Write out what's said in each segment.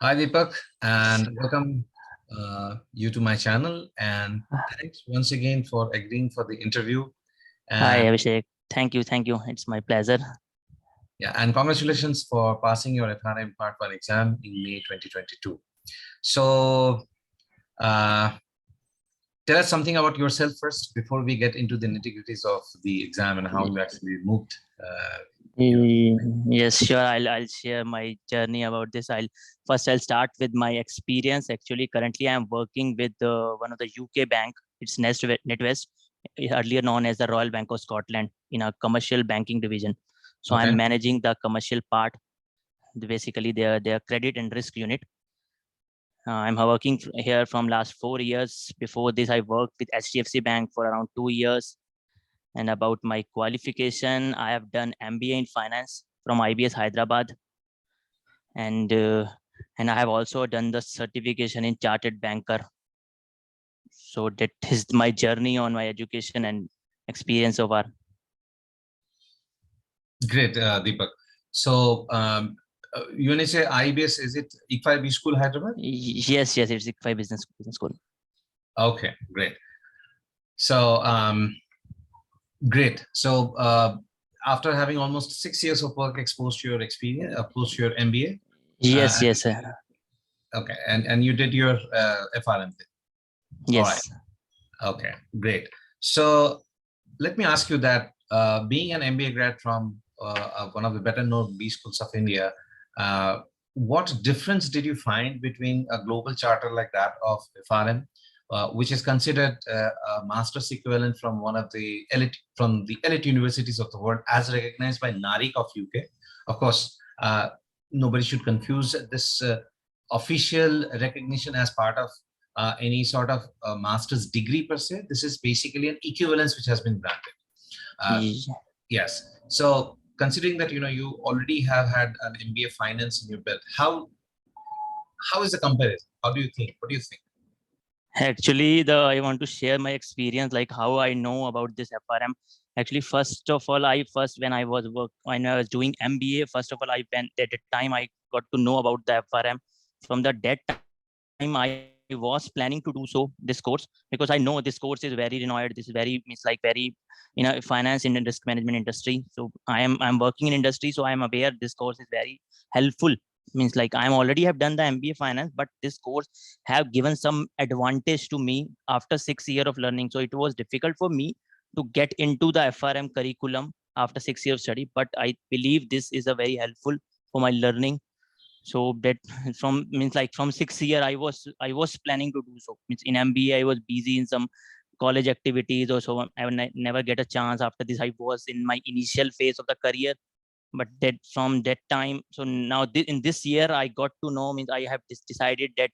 Hi Deepak, and welcome you to my channel. And thanks once again for agreeing for the interview. Hi, And Abhishek. Thank you. Thank you. It's my pleasure. yeah, and congratulations for passing your FRM Part 1 exam in May 2022. So, uh, tell us something about yourself first before we get into the nitty-gritties of the exam and how you actually moved. Your, Yes, sure. I'll share my journey about this. I'll start with my experience. Actually, currently I'm working with one of the UK bank. It's NetWest, earlier known as the Royal Bank of Scotland, in a commercial banking division. So I'm okay. managing the commercial part, basically their credit and risk unit. I'm working here from last 4 years. Before this, I worked with HDFC Bank for around 2 years. And about my qualification, I have done MBA in finance from IBS Hyderabad, and uh, and I have also done the certification in chartered banker. So that is my journey on my education and experience so far. Great, Deepak. So, when you say IBS, is it IFIB School Hyderabad? Yes, it's ICFI business school. Okay, great. So, great. So, after having almost 6 years of work exposed to your experience, post your MBA, Yes, yes, okay, and you did your FRM. All right. yes. Okay, great. So, let me ask you that being an MBA grad from one of the better known B schools of India, what difference did you find between a global charter like that of FRM, which is considered a master's equivalent from one of the elite universities of the world, as recognized by NARIC of UK? Of course, nobody should confuse this official recognition as part of any sort of master's degree per se. This is basically an equivalence which has been granted. Uh, yes. So considering that you already have had an MBA finance in your belt, how is the comparison? How do you think? What do you think? Actually, the I want to share my experience, like how I know about this FRM. Actually, first of all, when I was doing MBA. First of all, I went at the time I got to know about the FRM. From the that time, I was planning to do so this course, because I know this course is very renowned. This is very means like very finance and risk management industry. So I'm working in industry, so I'm aware this course is very helpful. Means like I'm already have done the MBA finance, but this course have given some advantage to me after 6 years of learning. So it was difficult for me to get into the FRM curriculum after 6 years of study, but I believe this is a very helpful for my learning. So that from means like from 6 year I was planning to do so. Means in MBA I was busy in some college activities or so. I would never get a chance. After this, I was in my initial phase of the career, but that from that time, so now in this year I got to know, means I have decided that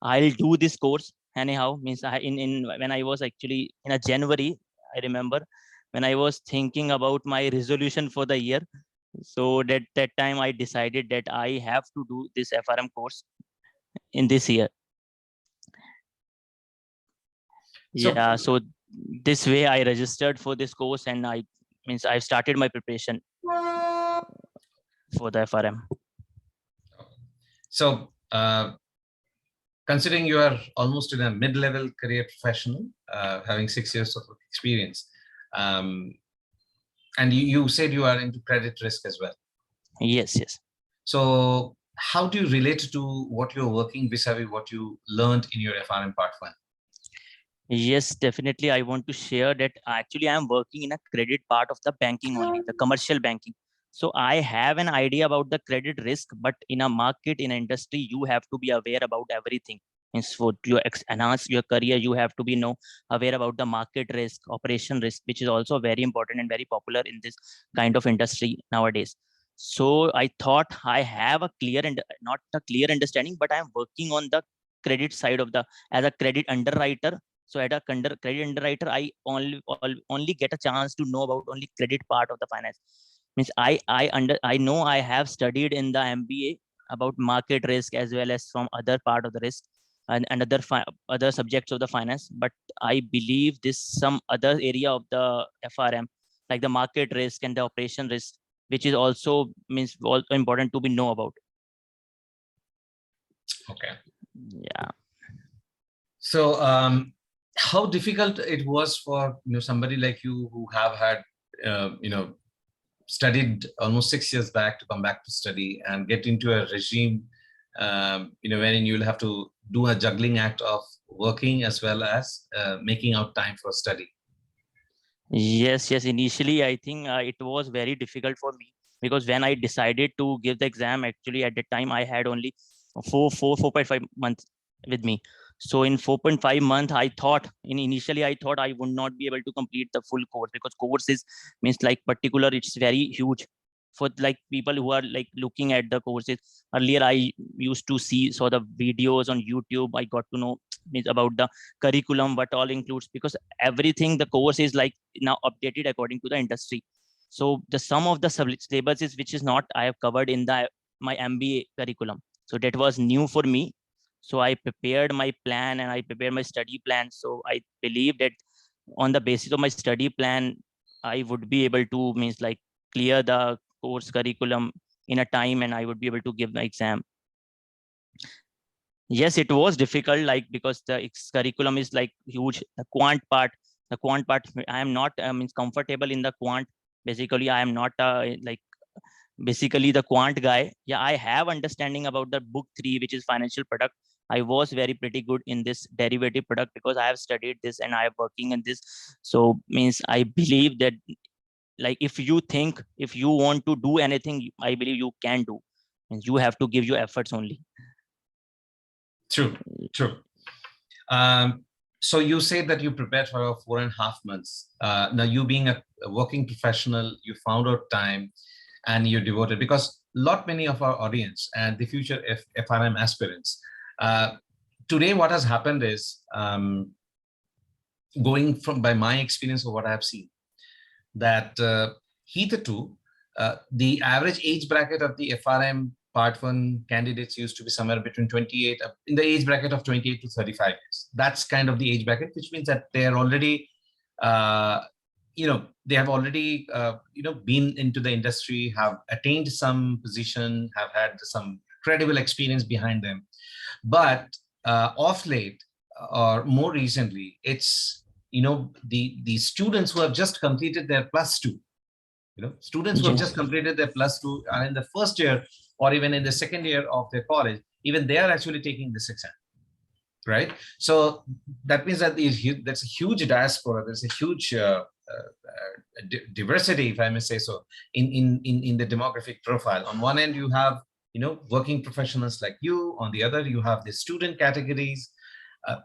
I'll do this course anyhow. Means in when I was actually in a January, I remember when I was thinking about my resolution for the year. So that time I decided that I have to do this FRM course in this year. So, Yeah, so this way I registered for this course, and I've started my preparation for the FRM. so considering you are almost in a mid-level career professional, having 6 years of experience, um, and you said you are into credit risk as well. Yes. So how do you relate to what you're working vis-a-vis what you learned in your FRM Part 1? Yes, definitely. I want to share that actually I am working in a credit part of the banking only, the commercial banking. So I have an idea about the credit risk, but in a market, in an industry, you have to be aware about everything. Means for your enhance your career, you have to be aware about the market risk, operation risk, which is also very important and very popular in this kind of industry nowadays. So I thought I have a clear and not a clear understanding, but I am working on the credit side of the as a credit underwriter. So at a credit underwriter, I only get a chance to know about only credit part of the finance. Means I know I have studied in the MBA about market risk as well as from other part of the risk and other subjects of the finance. But I believe this some other area of the FRM, like the market risk and the operation risk, which is also means also important to be know about. Okay. Yeah. So how difficult it was for somebody like you who have had studied almost 6 years back to come back to study and get into a regime wherein you'll have to do a juggling act of working as well as making out time for study. Yes, yes. Initially, I think it was very difficult for me because when I decided to give the exam, actually at the time I had only 4.5 months with me. So in 4.5 months, initially I thought I would not be able to complete the full course because course is means like particular. It's very huge for like people who are like looking at the courses. Earlier, I used to saw the videos on YouTube. I got to know means about the curriculum, what all includes because everything the course is like now updated according to the industry. So the sum of the syllabus is which is not I have covered in the my MBA curriculum. So that was new for me. So I prepared my plan and I prepared my study plan. So I believe that on the basis of my study plan, I would be able to means like clear the course curriculum in a time and I would be able to give the exam. Yes, it was difficult, like because the curriculum is like huge. The quant part, I am not means comfortable in the quant. Basically, I am not like basically the quant guy. Yeah, I have understanding about the book 3, which is financial product. I was very pretty good in this derivative product because I have studied this and I am working in this. So means I believe that like if you want to do anything, I believe you can do, and you have to give your efforts only. True, true. So you say that you prepared for 4.5 months. Now you being a working professional, you found out time and you devoted, because many of our audience and the future FRM aspirants, today what has happened is, going from by my experience of what I have seen, that hitherto the average age bracket of the FRM Part 1 candidates used to be somewhere between 28, in the age bracket of 28 to 35 years. That's kind of the age bracket, which means that they are already, they have already, been into the industry, have attained some position, have had some credible experience behind them. But of late, or more recently, it's, the students who have just completed their +2, students who have Yes. just completed their +2 are in the first year or even in the second year of their college, even they are actually taking this exam, right? So that means that that's a huge diaspora. There's a huge diversity, if I may say so, in the demographic profile. On one end, you have working professionals like you. On the other, you have the student categories,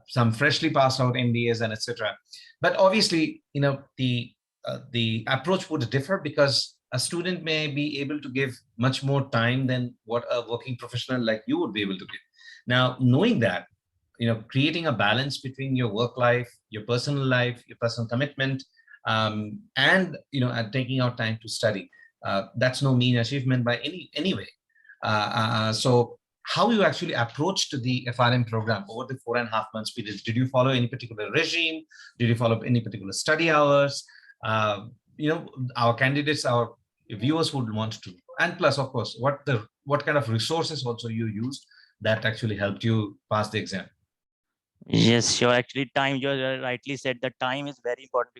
some freshly passed out MBAs and etc. But obviously, the approach would differ because a student may be able to give much more time than what a working professional like you would be able to give. Now, knowing that, creating a balance between your work life, your personal commitment, and taking out time to study, that's no mean achievement by any way. So how you actually approached the FRM program over the 4.5 months period? Did you follow any particular regime? Did you follow any particular study hours? Our candidates, our viewers would want to. And plus, of course, what kind of resources also you used that actually helped you pass the exam? Yes, sure. Actually, time, you rightly said that time is very important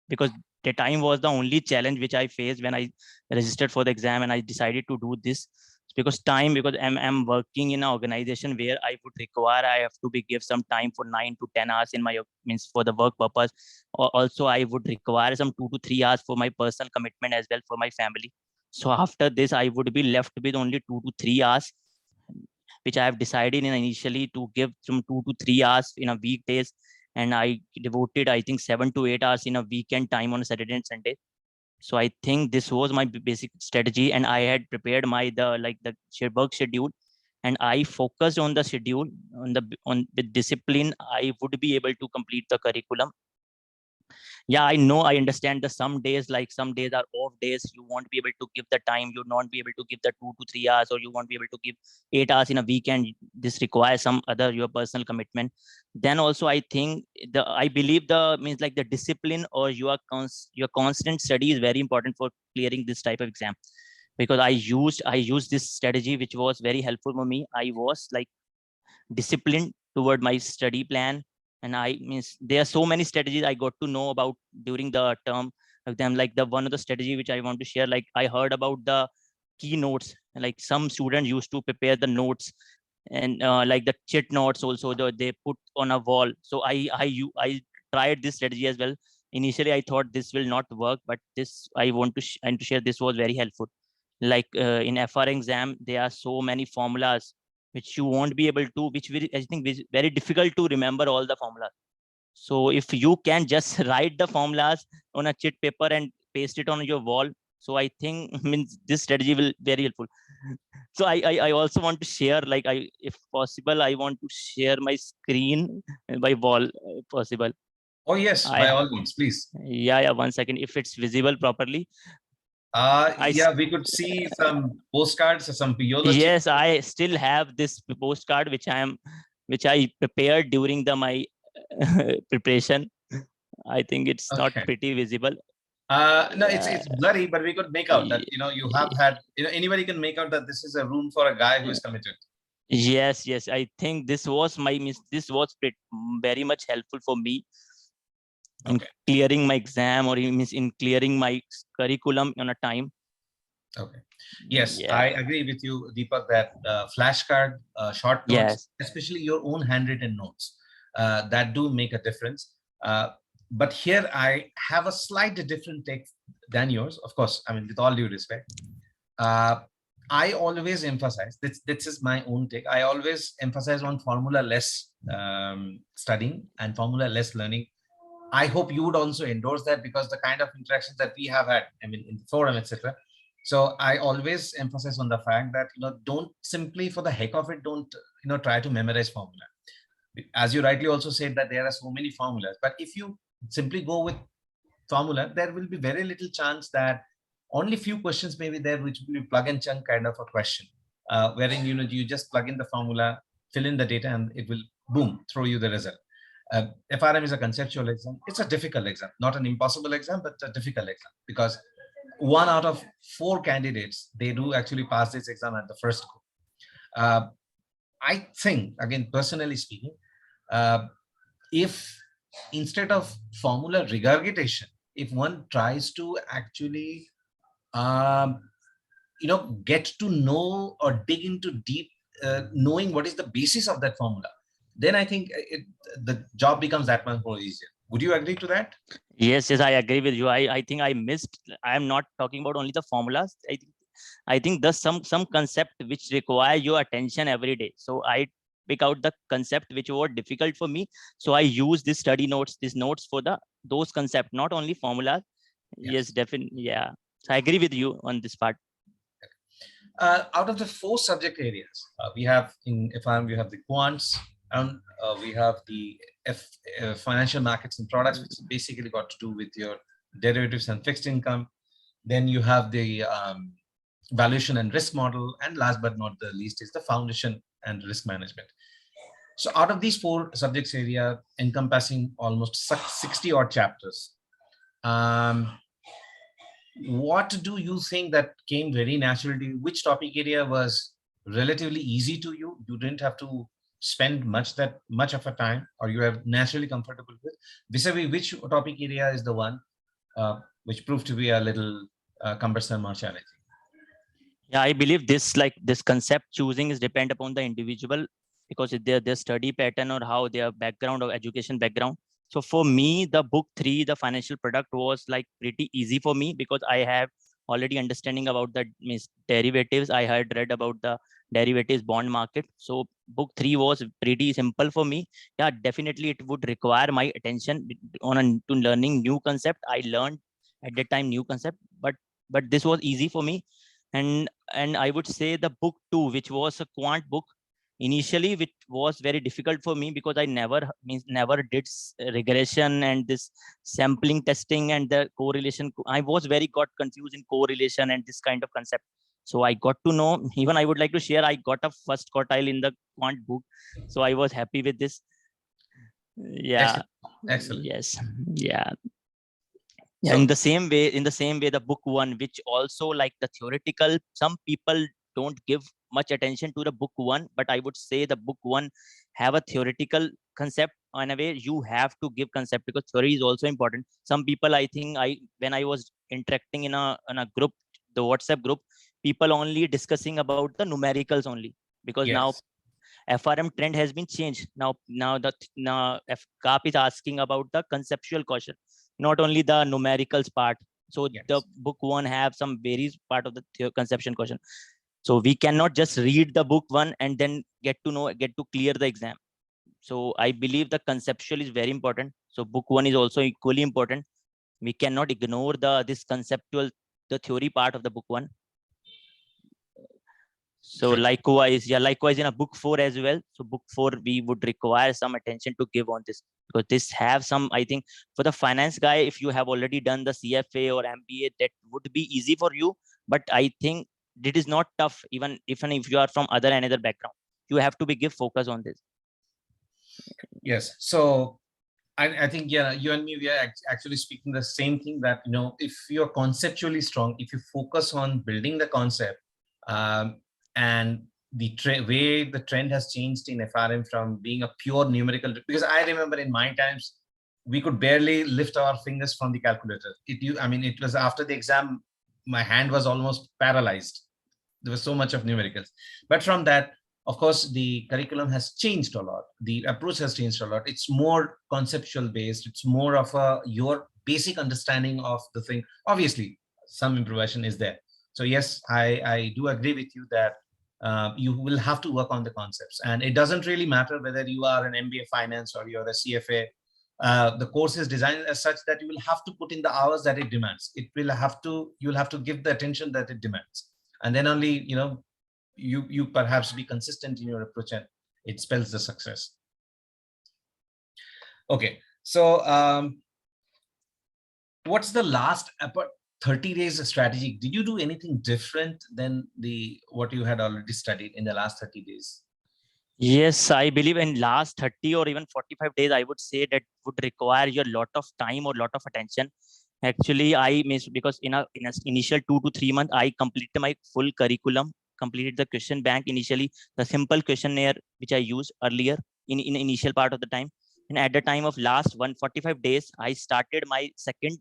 because the time was the only challenge which I faced when I registered for the exam and I decided to do this. Because I'm working in an organization where I have to be give some time for 9 to 10 hours in my means for the work purpose. Also, I would require some 2 to 3 hours for my personal commitment as well for my family. So after this, I would be left with only 2 to 3 hours, which I have decided in initially to give some 2 to 3 hours in a weekdays, and I devoted I think 7 to 8 hours in a weekend time on Saturday and Sunday. So I think this was my basic strategy, and I had prepared my the work schedule, and I focused on the schedule on with discipline. I would be able to complete the curriculum. Yeah, I know, I understand that some days, like some days are off days, you won't be able to give the time, you won't be able to give the 2 to 3 hours, or you won't be able to give 8 hours in a weekend. This requires some other your personal commitment. Then also I think I believe the means like the discipline or your constant study is very important for clearing this type of exam, because I used this strategy which was very helpful for me. I was like disciplined toward my study plan. And there are so many strategies I got to know about during the term of them. Like the one of the strategy which I want to share, like I heard about the keynotes, like some students used to prepare the notes, and like the chit notes also they put on a wall. So I tried this strategy as well. Initially I thought this will not work, but this I want to share, this was very helpful. Like in FRM exam there are so many formulas which you won't be able to, which I think is very difficult to remember all the formulas. So if you can just write the formulas on a chit paper and paste it on your wall, so I think means this strategy will very helpful. So I also want to share, like if possible, I want to share my screen by wall, if possible. Oh yes, by all means, please. Yeah, 1 second, if it's visible properly. Yeah, we could see some postcards or some POs. Yes, I still have this postcard which I prepared during my preparation. I think it's not pretty visible. No, it's blurry, but we could make out that you have had, anybody can make out that this is a room for a guy who is committed. Yes, I think this was very much helpful for me in clearing my exam, or in clearing my curriculum on a time. Okay. Yes, yeah. I agree with you, Deepak, that flashcard, short notes, especially your own handwritten notes, that do make a difference. But here I have a slightly different take than yours. Of course, I mean, with all due respect, I always emphasize, this is my own take, I always emphasize on formula-less studying and formula-less learning. I hope you would also endorse that, because the kind of interactions that we have had, I mean, in the forum, etc. So I always emphasize on the fact that, don't simply for the heck of it, don't, try to memorize formula. As you rightly also said that there are so many formulas, but if you simply go with formula, there will be very little chance that only few questions may be there, which will be plug and chunk kind of a question, wherein, you just plug in the formula, fill in the data, and it will, boom, throw you the result. FRM is a conceptual exam. It's a difficult exam, not an impossible exam, but a difficult exam, because 1 out of 4 candidates, they do actually pass this exam at the first go. I think, again, personally speaking, if instead of formula regurgitation, if one tries to actually, get to know or dig into deep, knowing what is the basis of that formula, then I think the job becomes that much more easier. Would you agree to that? Yes, I agree with you. I think I am not talking about only the formulas. I think there's some concept which require your attention every day. So I pick out the concept which were difficult for me. So I use these notes for those concepts, not only formulas. Yes, definitely. Yeah. So I agree with you on this part. Out of the 4 subject areas, we have in FRM, we have the quants, and we have the financial markets and products, which basically got to do with your derivatives and fixed income. Then you have the valuation and risk model, and last but not the least is the foundation and risk management. So out of these 4 subjects area, encompassing almost 60 odd chapters, what do you think that came very naturally to you? Which topic area was relatively easy to you? You didn't have to spend much of a time, or you are naturally comfortable with? Vis-a-vis, which topic area is the one which proved to be a little cumbersome or challenging? Yeah, I believe this concept choosing is depend upon the individual, because their study pattern or how their background or education background. So for me, the book 3, the financial product, was like pretty easy for me, because I have already understanding about the derivatives. I had read about the derivatives bond market. So book 3 was pretty simple for me. Yeah, definitely it would require my attention to learning new concept. I learned at that time new concept, but this was easy for me. And I would say the book 2, which was a quant book, initially, which was very difficult for me, because I never did regression and this sampling testing and the correlation. I was got confused in correlation and this kind of concept. So I got to know, even I would like to share, I got a first quartile in the quant book. So I was happy with this. Yeah. Excellent. Yes. Yeah. Yeah, so, in the same way, the book 1, which also like the theoretical, some people don't give much attention to the book one, but I would say the book one have a theoretical concept. In a way, you have to give concept because theory is also important. Some people, I think, when I was interacting in a group, the WhatsApp group, people only discussing about the numericals only, because now Yes. FRM trend has been changed. Now GARP is asking about the conceptual question, not only the numericals part. So the Yes. book one have some varies part of the conception question. So we cannot just read the book one and then get to clear the exam. So I believe the conceptual is very important. So book one is also equally important. We cannot ignore this conceptual, the theory part of the book one. So True. likewise in a book four as well. So book four, we would require some attention to give on this, because this have some, I think, for the finance guy, if you have already done the CFA or MBA, that would be easy for you. But I think it is not tough, even if you are from another background. You have to give focus on this. Yes. So I think, yeah, you and me, we are actually speaking the same thing, that, if you're conceptually strong, if you focus on building the concept, and the way the trend has changed in FRM from being a pure numerical, because I remember in my times, we could barely lift our fingers from the calculator. It was after the exam, my hand was almost paralyzed. There was so much of numericals. But from that, of course, the curriculum has changed a lot. The approach has changed a lot. It's more conceptual based. It's more of your basic understanding of the thing. Obviously, some improvisation is there. So yes, I do agree with you that you will have to work on the concepts. And it doesn't really matter whether you are an MBA finance or you're a CFA. The course is designed as such that you will have to put in the hours that it demands. You'll have to give the attention that it demands. And then only, you perhaps be consistent in your approach, and it spells the success. Okay, so what's the last 30 days strategy? Did you do anything different than what you had already studied in the last 30 days? Yes, I believe in last 30 or even 45 days, I would say that would require you a lot of time or lot of attention. Actually, I missed, because in a initial 2 to 3 months, I completed my full curriculum, completed the question bank initially, the simple questionnaire which I used earlier in initial part of the time. And at the time of last 145 days, I started my second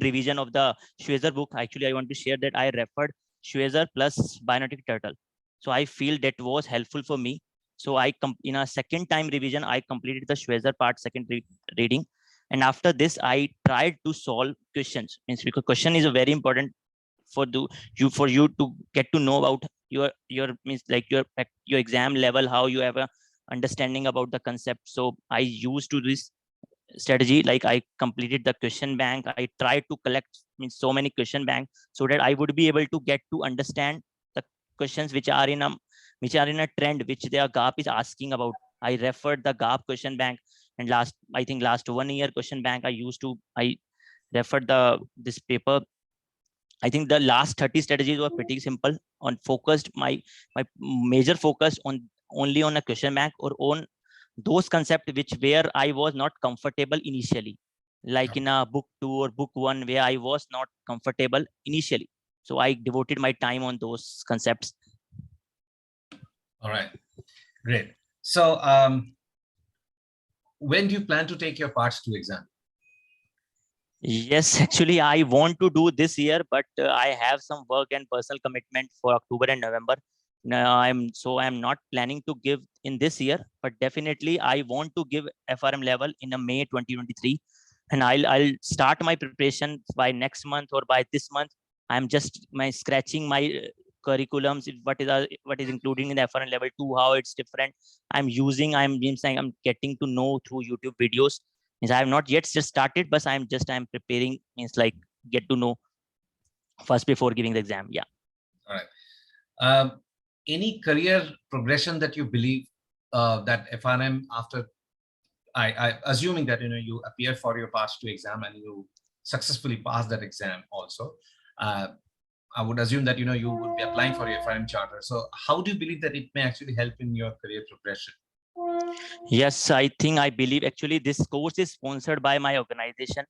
revision of the Schwezer book. Actually, I want to share that I referred Schwezer plus Biotic Turtle. So I feel that was helpful for me. So in a second time revision, I completed the Schwezer part second reading. And after this, I tried to solve questions. Means because question is a very important for you to get to know about your means like your exam level, how you have a understanding about the concept. So I used to this strategy, like I completed the question bank. I tried to collect so many question bank, so that I would be able to get to understand the questions which are in a trend, which their GARP is asking about. I referred the GARP question bank, and last 1 year question bank I referred this paper. I think the last 30 strategies were pretty simple, on focused my major focus on only on a question bank, or on those concepts where I was not comfortable initially, like in a book 2 or book 1, where I was not comfortable initially. So I devoted my time on those concepts. All right, great. So when do you plan to take your parts 2 exam? Yes, actually, I want to do this year, but I have some work and personal commitment for October and November. Now, I'm not planning to give in this year, but definitely I want to give FRM level in a May 2023, and I'll start my preparation by next month or by this month. I'm just scratching my curriculums, what is including in the FRM level 2, how it's different. I'm getting to know through YouTube videos. Means I have not yet just started, but I'm preparing, means like get to know first before giving the exam. Yeah. All right. Any career progression that you believe that FRM, after I assuming that you appear for your past 2 exam and you successfully pass that exam also, I would assume that you would be applying for your FRM charter. So how do you believe that it may actually help in your career progression? Yes, I believe actually this course is sponsored by my organization.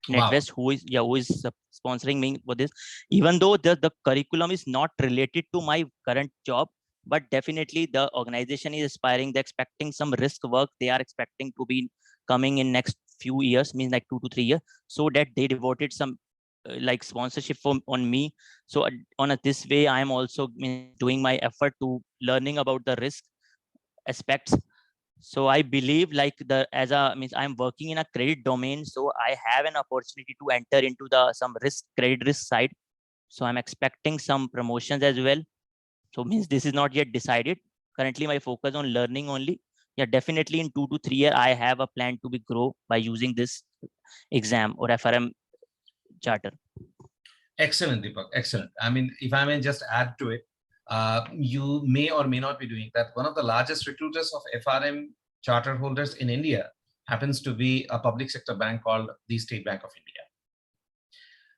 Wow. NetWest, who is sponsoring me for this. Even though the curriculum is not related to my current job, but definitely the organization is aspiring. They're expecting some risk work. They are expecting to be coming in next few years, means like 2 to 3 years, so that they devoted some like sponsorship on me. So on this way, I am also doing my effort to learning about the risk aspects. So I believe like I'm working in a credit domain, so I have an opportunity to enter into the some credit risk side. So I'm expecting some promotions as well. So means this is not yet decided. Currently my focus on learning only. Yeah, definitely in 2 to 3 years I have a plan to be grow by using this exam or FRM charter. Excellent, Deepak. Excellent. I mean, if I may just add to it, you may or may not be doing that. One of the largest recruiters of FRM charter holders in India happens to be a public sector bank called the State Bank of India.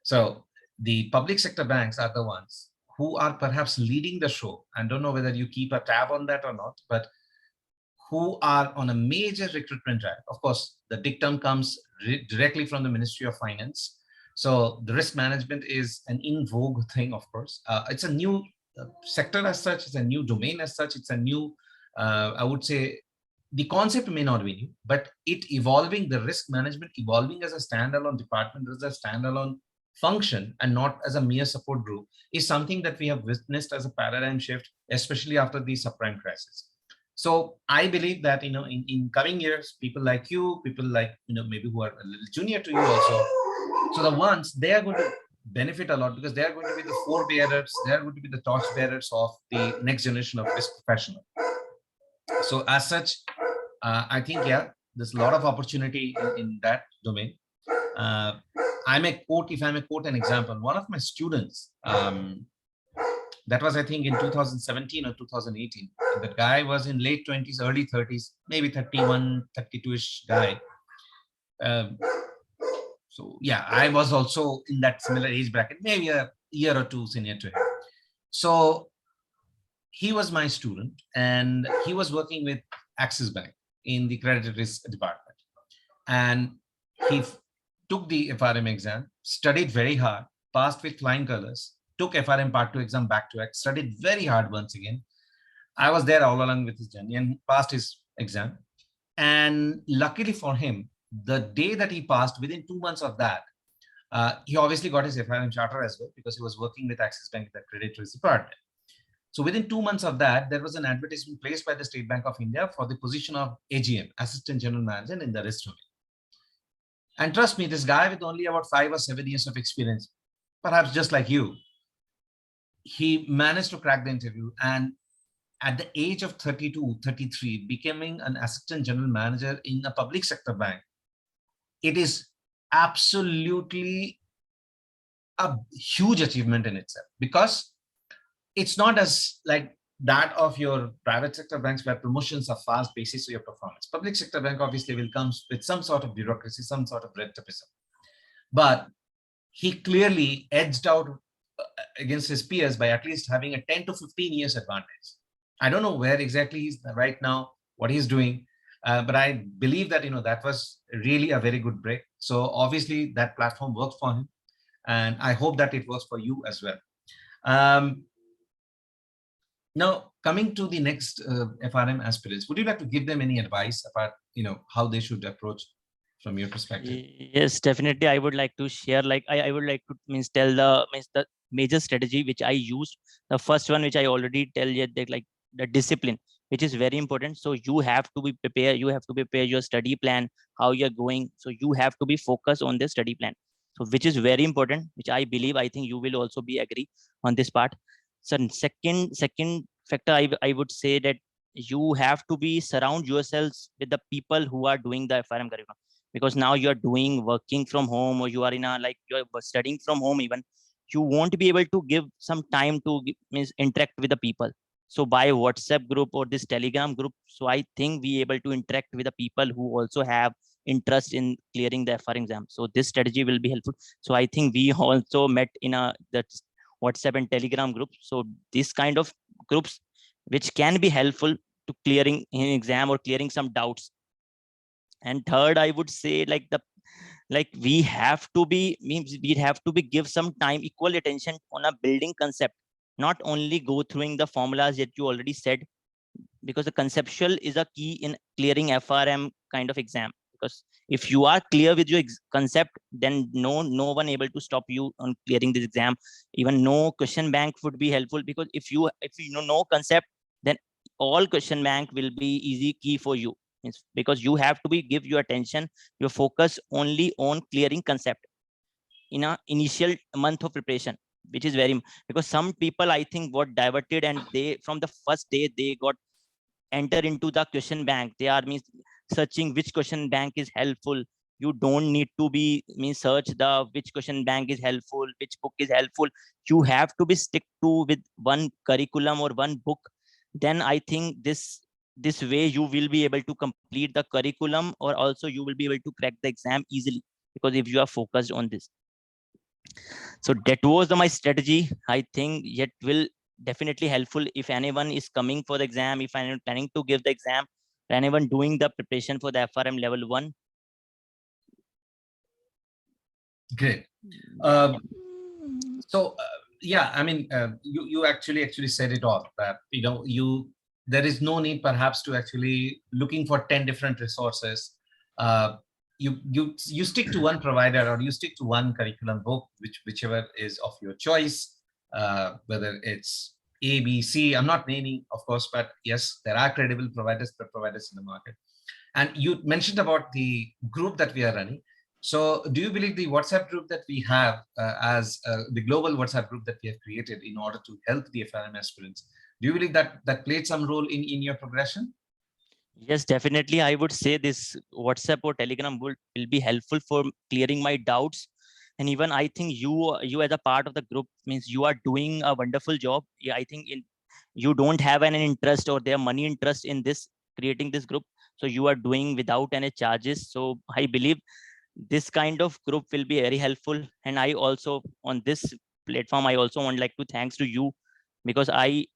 So the public sector banks are the ones who are perhaps leading the show. I don't know whether you keep a tab on that or not, but who are on a major recruitment drive. Of course, the dictum comes directly from the Ministry of Finance. So the risk management is an in vogue thing, of course. It's a new sector as such, it's a new domain as such, it's a new, I would say, the concept may not be new, but it evolving, the risk management evolving as a standalone department, as a standalone function and not as a mere support group is something that we have witnessed as a paradigm shift, especially after the subprime crisis. So I believe that, in coming years, people like you, people like, maybe who are a little junior to you also, so the ones, they are going to benefit a lot because they are going to be the forebearers, they are going to be the torch bearers of the next generation of risk professional. So as such, I think, yeah, there's a lot of opportunity in that domain. Uh, if I may quote an example, one of my students, that was, I think, in 2017 or 2018. The guy was in late 20s, early 30s, maybe 31, 32-ish guy. So yeah, I was also in that similar age bracket, maybe a year or two senior to him. So he was my student and he was working with Axis Bank in the credit risk department. And he took the FRM exam, studied very hard, passed with flying colors, took FRM Part 2 exam back to back, studied very hard once again. I was there all along with his journey and passed his exam. And luckily for him, the day that he passed, within 2 months of that, he obviously got his FRM charter as well because he was working with Axis Bank, the credit risk department. So within 2 months of that, there was an advertisement placed by the State Bank of India for the position of AGM, Assistant General Manager in the risk domain. And trust me, this guy with only about 5 or 7 years of experience, perhaps just like you, he managed to crack the interview. And at the age of 32, 33, becoming an assistant general manager in a public sector bank, it is absolutely a huge achievement in itself, because it's not as like that of your private sector banks where promotions are fast basis of your performance. Public sector bank obviously will come with some sort of bureaucracy, some sort of red tapeism. But he clearly edged out against his peers by at least having a 10 to 15 years advantage. I don't know where exactly he's right now, what he's doing, but I believe that, that was really a very good break. So obviously that platform worked for him, and I hope that it works for you as well. Now, coming to the next FRM aspirants, would you like to give them any advice about, how they should approach from your perspective? Yes, definitely. I would like to share, like, I would like to tell the major strategy which I used. The first one, which I already tell you, that like the discipline, which is very important. So you have to be prepared. You have to prepare your study plan, how you're going. So you have to be focused on the study plan. So which is very important, which I believe, I think you will also be agree on this part. So second factor, I would say that you have to be surround yourselves with the people who are doing the FRM curriculum, because now you're working from home, or you are in a, like, you're studying from home even, you won't be able to give some time to interact with the people. So by WhatsApp group or this Telegram group, so I think we able to interact with the people who also have interest in clearing the FR exam. So this strategy will be helpful. So I think we also met in that WhatsApp and Telegram group. So this kind of groups which can be helpful to clearing an exam or clearing some doubts. And third, I would say, like, like we have to be give some time, equal attention on a building concept, not only go through the formulas that you already said, because the conceptual is a key in clearing FRM kind of exam. Because if you are clear with your concept, then no one able to stop you on clearing this exam. Even no question bank would be helpful, because if you know no concept, then all question bank will be easy key for you. It's because you have to be give your attention, your focus only on clearing concept in a initial month of preparation, which is very, because some people I think got diverted, and they from the first day they got enter into the question bank. They are means searching which question bank is helpful. You don't need to be search the which question bank is helpful, which book is helpful. You have to be stick to with one curriculum or one book. Then I think this way you will be able to complete the curriculum, or also you will be able to crack the exam easily, because if you are focused on this. So that was my strategy. I think it will definitely helpful if anyone is coming for the exam, if anyone planning to give the exam, anyone doing the preparation for the FRM level 1. Great. Yeah, I mean, you actually said it all. That there is no need perhaps to actually looking for 10 different resources. You stick to one provider, or you stick to one curriculum book, whichever is of your choice, whether it's A, B, C. I'm not naming, of course, but yes, there are credible providers in the market. And you mentioned about the group that we are running. So do you believe the WhatsApp group that we have as the global WhatsApp group that we have created in order to help the FRM aspirants, do you believe that played some role in your progression? Yes, definitely. I would say this WhatsApp or Telegram will be helpful for clearing my doubts. And even I think you as a part of the group means you are doing a wonderful job. Yeah, I think you don't have an interest or their money interest in this creating this group. So you are doing without any charges. So I believe this kind of group will be very helpful. And I also on this platform, I also want like to thanks to you, because I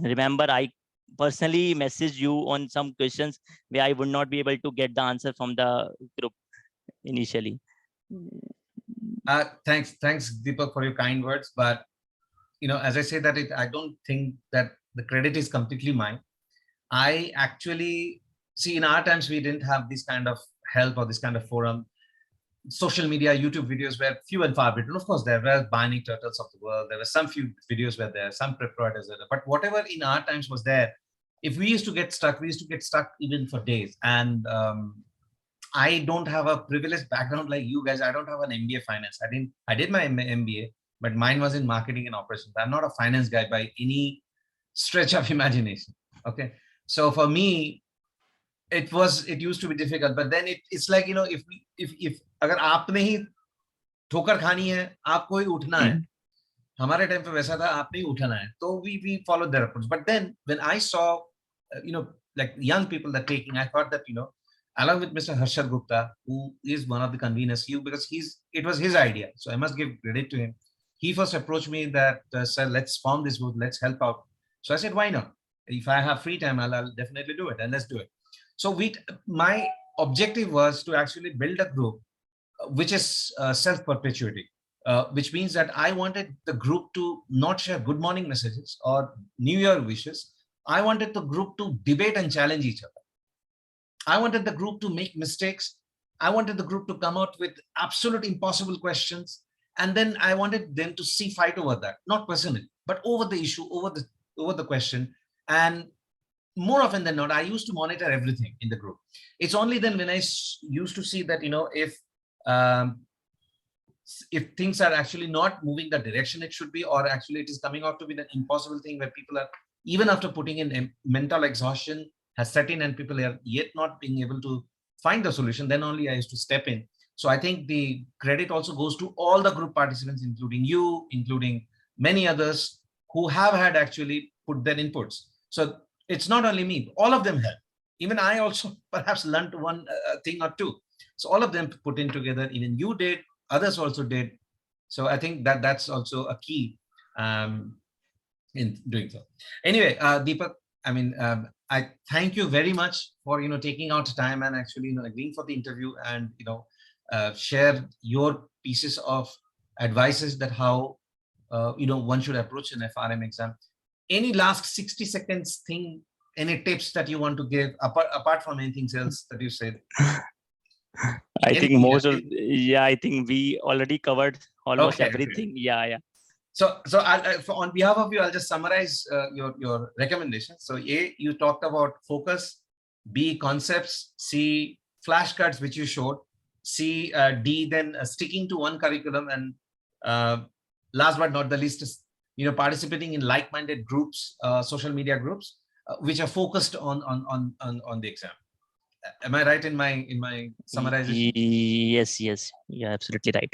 remember I personally messaged you on some questions where I would not be able to get the answer from the group initially. Thanks, Deepak, for your kind words. But as I say that I don't think that the credit is completely mine. I actually see in our times we didn't have this kind of help or this kind of forum. Social media, YouTube videos were few and far between. Of course, there were binding turtles of the world. There were some few videos were there, some prep providers were there. But whatever in our times was there, if we used to get stuck, we used to get stuck even for days. And I don't have a privileged background like you guys. I don't have an MBA finance. I did my MBA, but mine was in marketing and operations. I'm not a finance guy by any stretch of imagination. Okay. So for me, it used to be difficult, but then it's like, if अगर आपने ही ठोकर खानी है, आपको ही उठना है. हमारे time पे वैसा था, आपने ही उठना है. तो we followed their approach. But then when I saw like young people that taking, I thought that along with Mr. Harshad Gupta, who is one of the conveners, because it was his idea, so I must give credit to him. He first approached me that said, let's form this group, let's help out. So I said, why not? If I have free time, I'll definitely do it, and let's do it. So my objective was to actually build a group which is self-perpetuating, which means that I wanted the group to not share good morning messages or New Year wishes. I wanted the group to debate and challenge each other. I wanted the group to make mistakes. I wanted the group to come out with absolute impossible questions. And then I wanted them to see fight over that, not personally, but over the issue, over the question. And more often than not, I used to monitor everything in the group. It's only then when I used to see that, if things are actually not moving the direction it should be, or actually it is coming out to be an impossible thing where people are, even after putting in mental exhaustion has set in and people are yet not being able to find the solution, then only I used to step in. So I think the credit also goes to all the group participants, including you, including many others who have had actually put their inputs. So it's not only me, all of them help. Even I also perhaps learned one thing or two. So all of them put in together, even you did, others also did. So I think that's also a key in doing so. Anyway, Deepak, I mean, I thank you very much for, taking out time and actually, agreeing for the interview and, share your pieces of advices that how one should approach an FRM exam. Any last 60 seconds thing, any tips that you want to give apart from anything else that you said? I think Anything most else? of, yeah, I think we already covered almost Okay, everything. Yeah. So on behalf of you, I'll just summarize your recommendations. So A, you talked about focus. B, concepts. C, flashcards, which you showed. C, D, then sticking to one curriculum. And last but not the least is, participating in like-minded groups, social media groups, which are focused on the exam. Am I right in my summarization? Yes, you're absolutely right.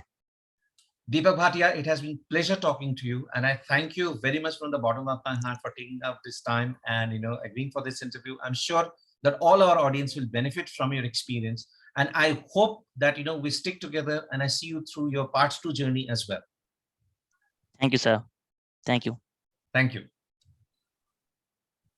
Deepak Bhatia, it has been a pleasure talking to you, and I thank you very much from the bottom of my heart for taking out this time and agreeing for this interview. I'm sure that all our audience will benefit from your experience, and I hope that we stick together and I see you through your Part 2 journey as well. Thank you, sir. Thank you. Thank you.